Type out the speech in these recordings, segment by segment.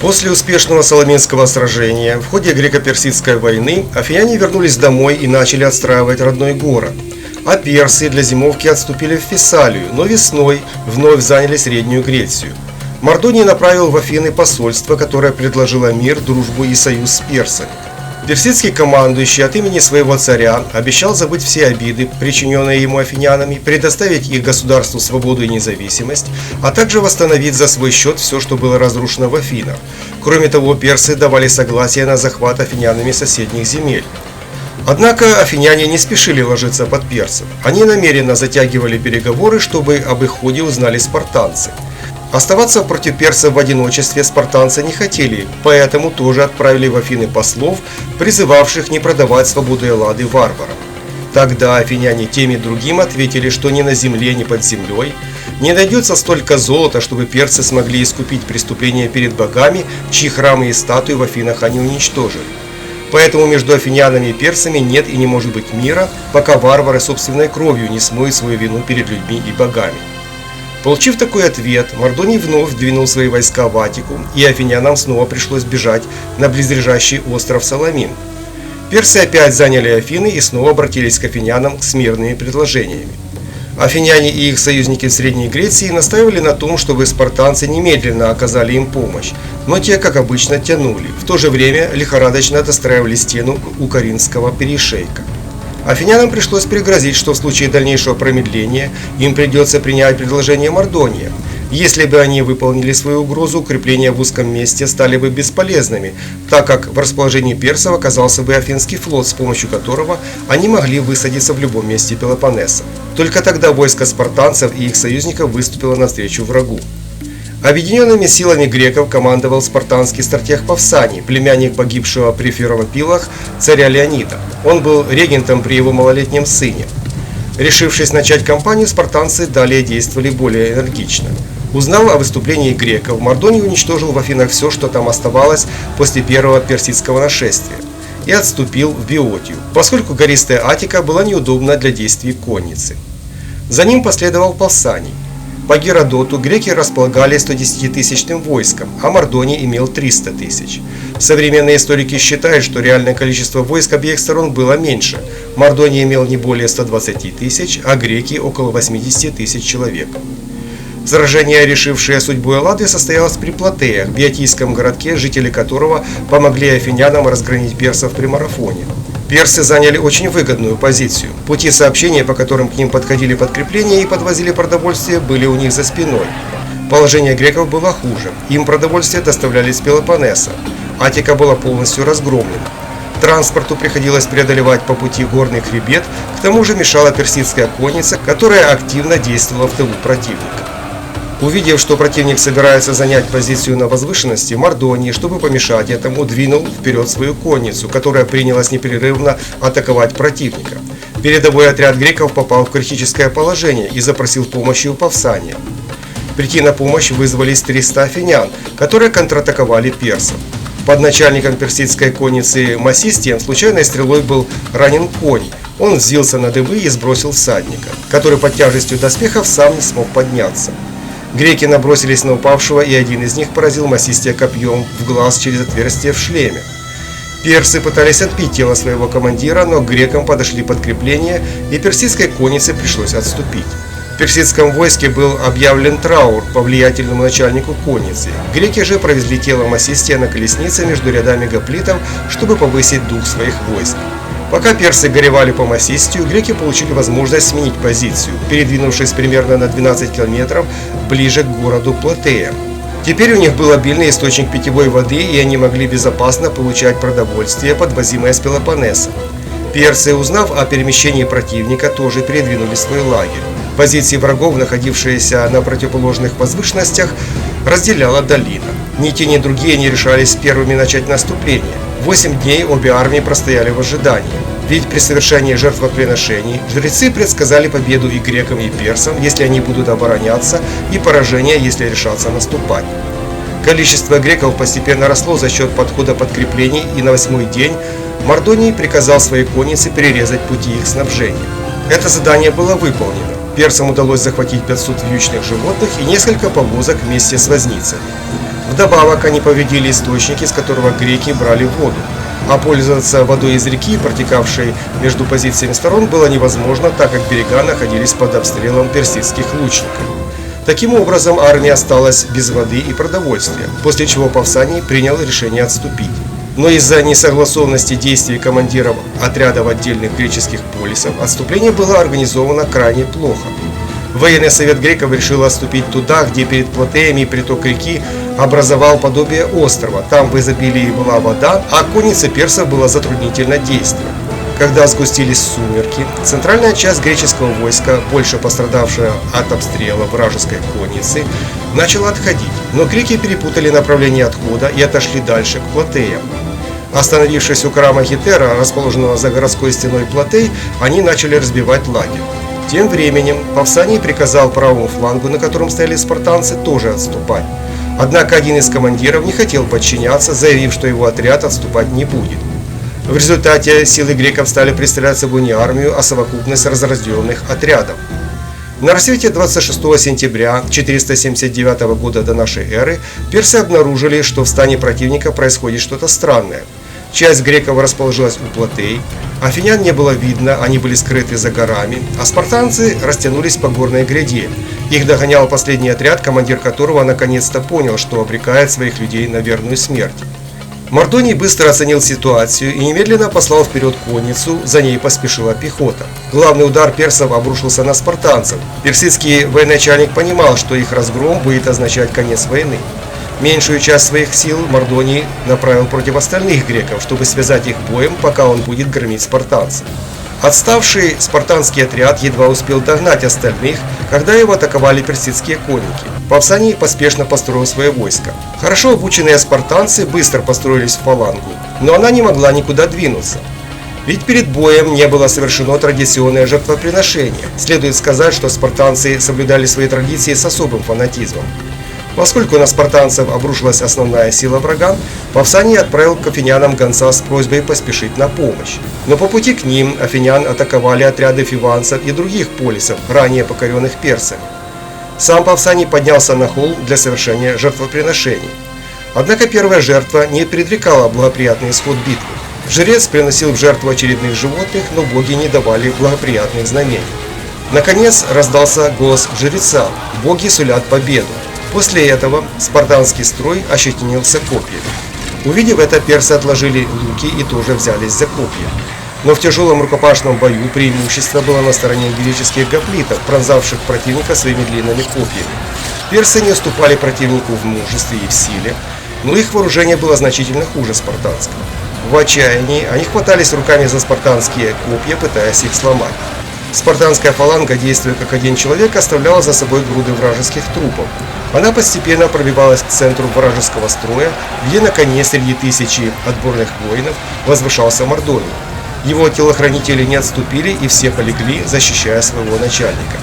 После успешного Саламинского сражения в ходе греко-персидской войны афиняне вернулись домой и начали отстраивать родной город. А персы для зимовки отступили в Фессалию, но весной вновь заняли Среднюю Грецию. Мардоний направил в Афины посольство, которое предложило мир, дружбу и союз с персами. Персидский командующий от имени своего царя обещал забыть все обиды, причиненные ему афинянами, предоставить их государству свободу и независимость, а также восстановить за свой счет все, что было разрушено в Афинах. Кроме того, персы давали согласие на захват афинянами соседних земель. Однако афиняне не спешили ложиться под персов. Они намеренно затягивали переговоры, чтобы об их ходе узнали спартанцы. Оставаться против персов в одиночестве спартанцы не хотели, поэтому тоже отправили в Афины послов, призывавших не продавать свободу Эллады варварам. Тогда афиняне тем и другим ответили, что ни на земле, ни под землей не найдется столько золота, чтобы персы смогли искупить преступления перед богами, чьи храмы и статуи в Афинах они уничтожили. Поэтому между афинянами и персами нет и не может быть мира, пока варвары собственной кровью не смоют свою вину перед людьми и богами. Получив такой ответ, Мардоний вновь двинул свои войска в Аттику, и афинянам снова пришлось бежать на близлежащий остров Саламин. Персы опять заняли Афины и снова обратились к афинянам с мирными предложениями. Афиняне и их союзники в Средней Греции настаивали на том, чтобы спартанцы немедленно оказали им помощь, но те, как обычно, тянули. В то же время лихорадочно достраивали стену у Коринфского перешейка. Афинянам пришлось пригрозить, что в случае дальнейшего промедления им придется принять предложение Мардония. Если бы они выполнили свою угрозу, укрепления в узком месте стали бы бесполезными, так как в расположении персов оказался бы Афинский флот, с помощью которого они могли высадиться в любом месте Пелопоннеса. Только тогда войско спартанцев и их союзников выступило навстречу врагу. Объединенными силами греков командовал спартанский стратег Павсаний, племянник погибшего при Фермопилах царя Леонида. Он был регентом при его малолетнем сыне. Решившись начать кампанию, спартанцы далее действовали более энергично. Узнав о выступлении греков, Мардоний уничтожил в Афинах все, что там оставалось после первого персидского нашествия, и отступил в Биотию, поскольку гористая Аттика была неудобна для действий конницы. За ним последовал Павсаний. По Геродоту греки располагали 110-тысячным войском, а Мардоний имел 300 тысяч. Современные историки считают, что реальное количество войск обеих сторон было меньше. Мардоний имел не более 120 тысяч, а греки около 80 тысяч человек. Сражение, решившее судьбу Эллады, состоялось при Платеях, биотийском городке, жители которого помогли афинянам разгромить персов при Марафоне. Персы заняли очень выгодную позицию. Пути сообщения, по которым к ним подходили подкрепления и подвозили продовольствие, были у них за спиной. Положение греков было хуже. Им продовольствие доставляли с Пелопоннеса. Аттика была полностью разгромлена. Транспорту приходилось преодолевать по пути горный хребет, к тому же мешала персидская конница, которая активно действовала в тылу противника. Увидев, что противник собирается занять позицию на возвышенности, Мардоний, чтобы помешать этому, двинул вперед свою конницу, которая принялась непрерывно атаковать противника. Передовой отряд греков попал в критическое положение и запросил помощи у Павсания. Прийти на помощь вызвались 300 афинян, которые контратаковали персов. Под начальником персидской конницы Масистием случайной стрелой был ранен конь. Он взвился на дыбы и сбросил всадника, который под тяжестью доспехов сам не смог подняться. Греки набросились на упавшего, и один из них поразил Масистия копьем в глаз через отверстие в шлеме. Персы пытались отбить тело своего командира, но к грекам подошли подкрепления, и персидской коннице пришлось отступить. В персидском войске был объявлен траур по влиятельному начальнику конницы. Греки же провезли тело Масистия на колеснице между рядами гоплитов, чтобы повысить дух своих войск. Пока персы горевали по Масистию, греки получили возможность сменить позицию, передвинувшись примерно на 12 километров ближе к городу Платея. Теперь у них был обильный источник питьевой воды, и они могли безопасно получать продовольствие, подвозимое с Пелопоннеса. Персы, узнав о перемещении противника, тоже передвинули свой лагерь. Позиции врагов, находившиеся на противоположных возвышенностях, разделяла долина. Ни те, ни другие не решались первыми начать наступление. 8 дней обе армии простояли в ожидании. Ведь при совершении жертвоприношений жрецы предсказали победу и грекам, и персам, если они будут обороняться, и поражение, если решатся наступать. Количество греков постепенно росло за счет подхода подкреплений, и на 8-й день Мардоний приказал своей коннице перерезать пути их снабжения. Это задание было выполнено. Персам удалось захватить 500 вьючных животных и несколько повозок вместе с возницами. Вдобавок они повредили источник, из которого греки брали воду, а пользоваться водой из реки, протекавшей между позициями сторон, было невозможно, так как берега находились под обстрелом персидских лучников. Таким образом, армия осталась без воды и продовольствия, после чего Павсаний принял решение отступить. Но из-за несогласованности действий командиров отрядов отдельных греческих полисов отступление было организовано крайне плохо. Военный совет греков решил отступить туда, где перед Платеями приток реки образовал подобие острова. Там в изобилии была вода, а коннице персов было затруднительно действовать. Когда сгустились сумерки, центральная часть греческого войска, больше пострадавшая от обстрела вражеской конницы, начала отходить. Но греки перепутали направление отхода и отошли дальше, к Платеям. Остановившись у храма Гетера, расположенного за городской стеной Платей, они начали разбивать лагерь. Тем временем Павсаний приказал правому флангу, на котором стояли спартанцы, тоже отступать. Однако один из командиров не хотел подчиняться, заявив, что его отряд отступать не будет. В результате силы греков стали представлять собой не армию, а совокупность разделенных отрядов. На рассвете 26 сентября 479 года до нашей эры персы обнаружили, что в стане противника происходит что-то странное. Часть греков расположилась у Платей, афинян не было видно, они были скрыты за горами, а спартанцы растянулись по горной гряде. Их догонял последний отряд, командир которого наконец-то понял, что обрекает своих людей на верную смерть. Мардоний быстро оценил ситуацию и немедленно послал вперед конницу, за ней поспешила пехота. Главный удар персов обрушился на спартанцев. Персидский военачальник понимал, что их разгром будет означать конец войны. Меньшую часть своих сил Мардоний направил против остальных греков, чтобы связать их боем, пока он будет громить спартанцев. Отставший спартанский отряд едва успел догнать остальных, когда его атаковали персидские конники. Павсаний поспешно построил свое войско. Хорошо обученные спартанцы быстро построились в фалангу, но она не могла никуда двинуться. Ведь перед боем не было совершено традиционное жертвоприношение. Следует сказать, что спартанцы соблюдали свои традиции с особым фанатизмом. Поскольку на спартанцев обрушилась основная сила врага, Павсаний отправил к афинянам гонца с просьбой поспешить на помощь. Но по пути к ним афинян атаковали отряды фиванцев и других полисов, ранее покоренных персами. Сам Павсаний поднялся на холм для совершения жертвоприношений. Однако первая жертва не предрекала благоприятный исход битвы. Жрец приносил в жертву очередных животных, но боги не давали благоприятных знамений. Наконец раздался голос жреца: «Боги сулят победу». После этого спартанский строй ощетинился копьями. Увидев это, персы отложили луки и тоже взялись за копья. Но в тяжелом рукопашном бою преимущество было на стороне греческих гоплитов, пронзавших противника своими длинными копьями. Персы не уступали противнику в мужестве и в силе, но их вооружение было значительно хуже спартанского. В отчаянии они хватались руками за спартанские копья, пытаясь их сломать. Спартанская фаланга, действуя как один человек, оставляла за собой груды вражеских трупов. Она постепенно пробивалась к центру вражеского строя, где на коне среди тысячи отборных воинов возвышался Мардоний. Его телохранители не отступили, и все полегли, защищая своего начальника.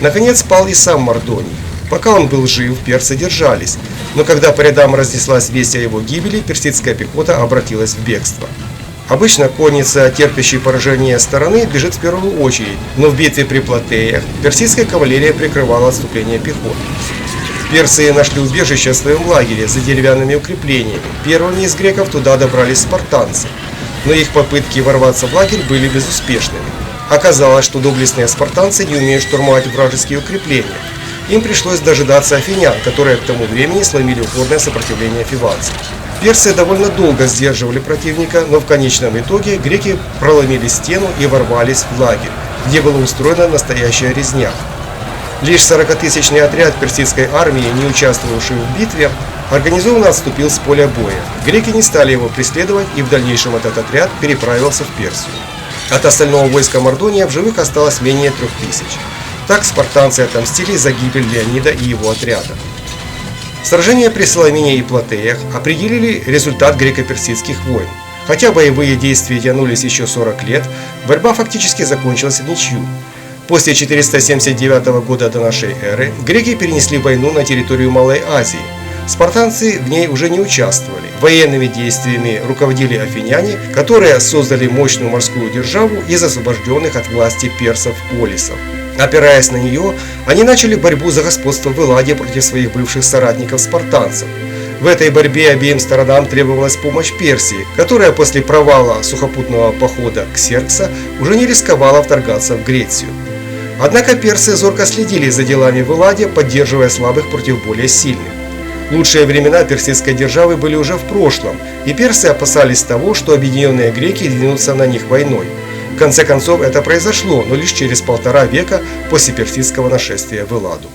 Наконец пал и сам Мардоний. Пока он был жив, персы держались, но когда по рядам разнеслась весть о его гибели, персидская пехота обратилась в бегство. Обычно конница, терпящая поражение стороны, бежит в первую очередь, но в битве при Платеях персидская кавалерия прикрывала отступление пехоты. Персы нашли убежище в своем лагере за деревянными укреплениями. Первыми из греков туда добрались спартанцы, но их попытки ворваться в лагерь были безуспешными. Оказалось, что доблестные спартанцы не умеют штурмовать вражеские укрепления. Им пришлось дожидаться афинян, которые к тому времени сломили упорное сопротивление фиванцев. Персы довольно долго сдерживали противника, но в конечном итоге греки проломили стену и ворвались в лагерь, где была устроена настоящая резня. Лишь 40-тысячный отряд персидской армии, не участвовавший в битве, организованно отступил с поля боя. Греки не стали его преследовать, и в дальнейшем этот отряд переправился в Персию. От остального войска Мардония в живых осталось менее 3000. Так спартанцы отомстили за гибель Леонида и его отряда. Сражения при Саламине и Платеях определили результат греко-персидских войн. Хотя боевые действия тянулись еще 40 лет, борьба фактически закончилась в ничью. После 479 года до нашей эры греки перенесли войну на территорию Малой Азии. Спартанцы в ней уже не участвовали. Военными действиями руководили афиняне, которые создали мощную морскую державу из освобожденных от власти персов-полисов. Опираясь на нее, они начали борьбу за господство в Элладе против своих бывших соратников спартанцев. В этой борьбе обеим сторонам требовалась помощь Персии, которая после провала сухопутного похода Ксеркса уже не рисковала вторгаться в Грецию. Однако персы зорко следили за делами в Элладе, поддерживая слабых против более сильных. Лучшие времена персидской державы были уже в прошлом, и персы опасались того, что объединенные греки двинутся на них войной. В конце концов это произошло, но лишь через 1,5 века после персидского нашествия в Элладу.